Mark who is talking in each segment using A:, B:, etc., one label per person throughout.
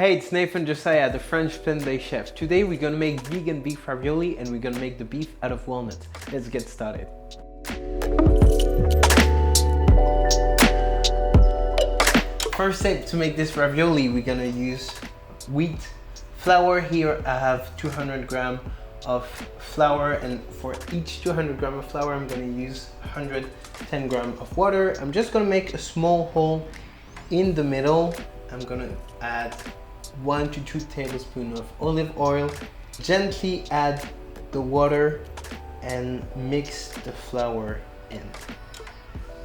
A: Hey, it's Nathan Josiah, the French plant-based chef. Today we're gonna make vegan beef ravioli and we're gonna make the beef out of walnuts. Let's get started. First step to make this ravioli, we're gonna use wheat flour. Here I have 200 grams of flour, and for each 200 grams of flour I'm gonna use 110 grams of water. I'm just gonna make a small hole in the middle. I'm gonna add 1 to 2 tablespoons of olive oil. Gently add the water and mix the flour in.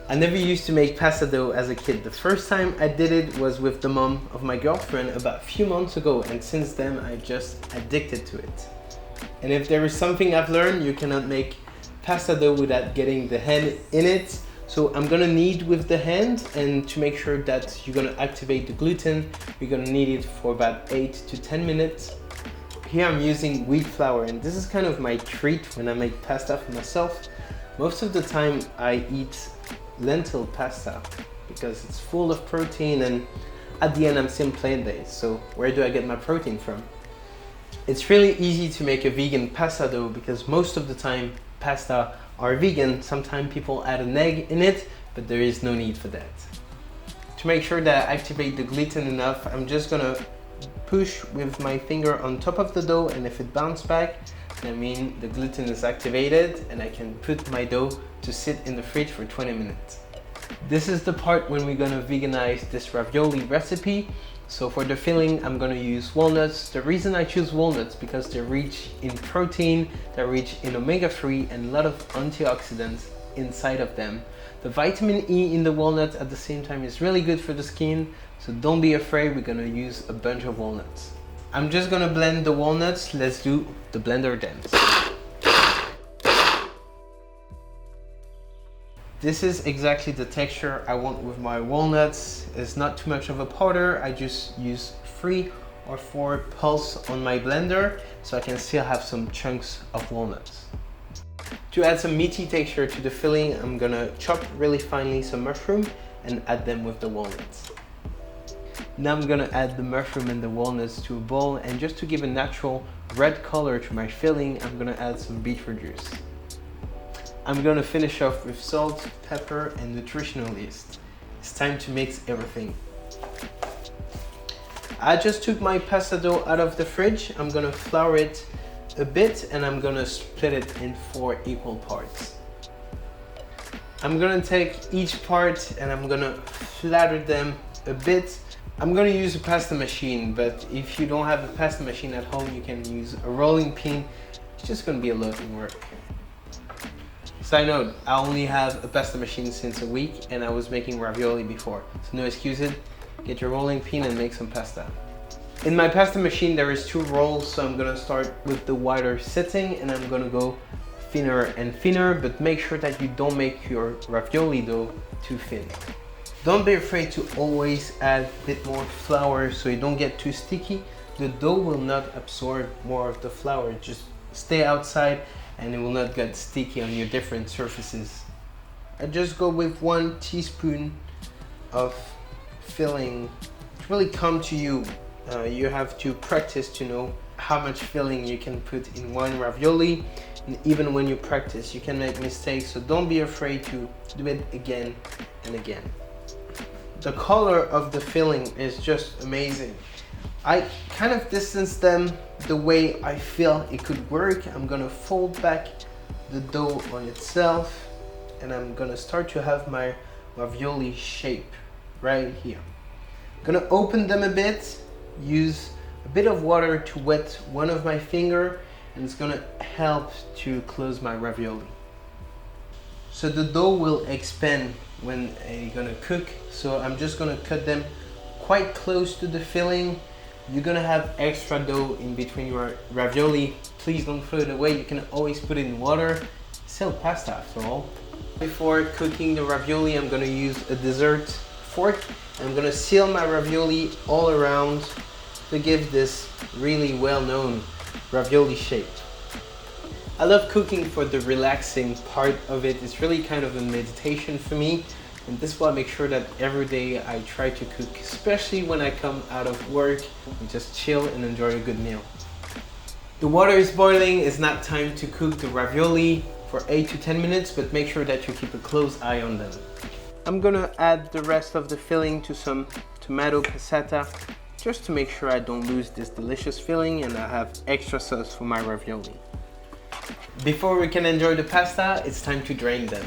A: I never used to make pasta dough as a kid. The first time I did it was with the mom of my girlfriend about a few months ago, and since then I just addicted to it. And if there is something I've learned, you cannot make pasta dough without getting the hand in it. So I'm gonna knead with the hand, and to make sure that you're gonna activate the gluten, you're gonna knead it for about 8 to 10 minutes. Here I'm using wheat flour, and this is kind of my treat when I make pasta for myself. Most of the time I eat lentil pasta because it's full of protein, and at the end I'm still plant-based, so where do I get my protein from? It's really easy to make a vegan pasta dough because most of the time pasta are vegan. Sometimes people add an egg in it, but there is no need for that. To make sure that I activate the gluten enough, I'm just gonna push with my finger on top of the dough, and if it bounces back, I mean the gluten is activated and I can put my dough to sit in the fridge for 20 minutes. This is the part when we're gonna veganize this ravioli recipe. So for the filling, I'm gonna use walnuts. The reason I choose walnuts because they're rich in protein, they're rich in omega-3 and a lot of antioxidants inside of them. The vitamin E in the walnuts at the same time is really good for the skin, so don't be afraid, we're gonna use a bunch of walnuts. I'm just gonna blend the walnuts. Let's do the blender dance. This is exactly the texture I want with my walnuts. It's not too much of a powder. I just use 3 or 4 pulses on my blender so I can still have some chunks of walnuts. To add some meaty texture to the filling, I'm gonna chop really finely some mushroom and add them with the walnuts. Now I'm gonna add the mushroom and the walnuts to a bowl, and just to give a natural red color to my filling, I'm gonna add some beetroot juice. I'm gonna finish off with salt, pepper, and Nutritional yeast. It's time to mix everything. I just took my pasta dough out of the fridge. I'm gonna flour it a bit and I'm gonna split it in 4 equal parts. I'm gonna take each part and I'm gonna flatter them a bit. I'm gonna use a pasta machine, but if you don't have a pasta machine at home, you can use a rolling pin. It's just gonna be a lot of work. Side note, I only have a pasta machine since a week and I was making ravioli before, so no excuses. Get your rolling pin and make some pasta. In my pasta machine there is 2 rolls, so I'm gonna start with the wider setting and I'm gonna go thinner and thinner, but make sure that you don't make your ravioli dough too thin. Don't be afraid to always add a bit more flour so you don't get too sticky. The dough will not absorb more of the flour, just stay outside and it will not get sticky on your different surfaces. I just go with 1 teaspoon of filling. It really come to you. You have to practice to know how much filling you can put in one ravioli, and even when you practice you can make mistakes, so don't be afraid to do it again and again. The color of the filling is just amazing. I kind of distance them the way I feel it could work. I'm gonna fold back the dough on itself and I'm gonna start to have my ravioli shape right here. I'm gonna open them a bit, use a bit of water to wet one of my finger, and it's gonna help to close my ravioli. So the dough will expand when you're gonna cook, so I'm just gonna cut them quite close to the filling. You're gonna have extra dough in between your ravioli. Please don't throw it away. You can always put it in water. It's still pasta after all. Before cooking the ravioli, I'm gonna use a dessert fork. I'm gonna seal my ravioli all around to give this really well-known ravioli shape. I love cooking for the relaxing part of it. It's really kind of a meditation for me. And this is why I make sure that every day I try to cook, especially when I come out of work and just chill and enjoy a good meal. The water is boiling. It's now time to cook the ravioli for 8 to 10 minutes, but make sure that you keep a close eye on them. I'm gonna add the rest of the filling to some tomato passata, just to make sure I don't lose this delicious filling and I have extra sauce for my ravioli. Before we can enjoy the pasta, it's time to drain them.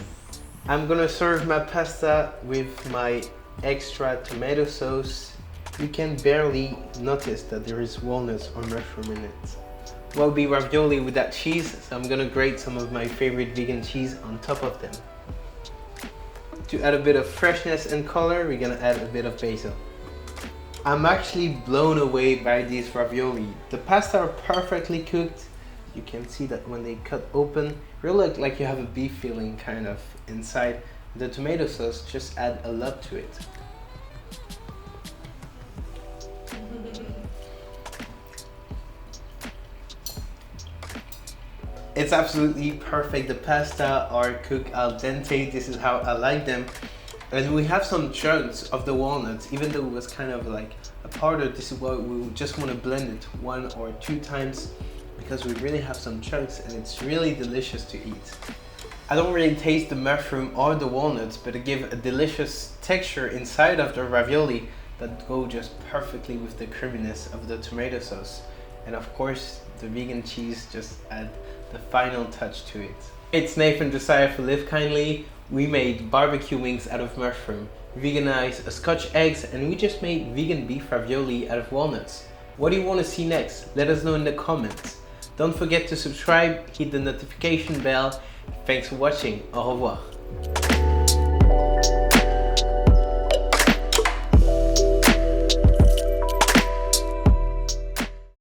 A: I'm gonna serve my pasta with my extra tomato sauce. You can barely notice that there is walnuts or mushroom in it. Will be ravioli without cheese, so I'm gonna grate some of my favorite vegan cheese on top of them. To add a bit of freshness and color, we're gonna add a bit of basil. I'm actually blown away by these ravioli. The pasta are perfectly cooked. You can see that when they cut open, really look like you have a beef filling kind of inside. The tomato sauce just add a lot to it. It's absolutely perfect. The pasta are cooked al dente. This is how I like them. And we have some chunks of the walnuts, even though it was kind of like a powder. This is why we just want to blend it 1 or 2 times, because we really have some chunks and it's really delicious to eat. I don't really taste the mushroom or the walnuts, but it gives a delicious texture inside of the ravioli that go just perfectly with the creaminess of the tomato sauce. And of course, the vegan cheese just add the final touch to it. It's Nathan Josiah for Live Kindly. We made barbecue wings out of mushroom, veganized Scotch eggs, and we just made vegan beef ravioli out of walnuts. What do you want to see next? Let us know in the comments. Don't forget to subscribe, hit the notification bell. Thanks for watching. Au revoir.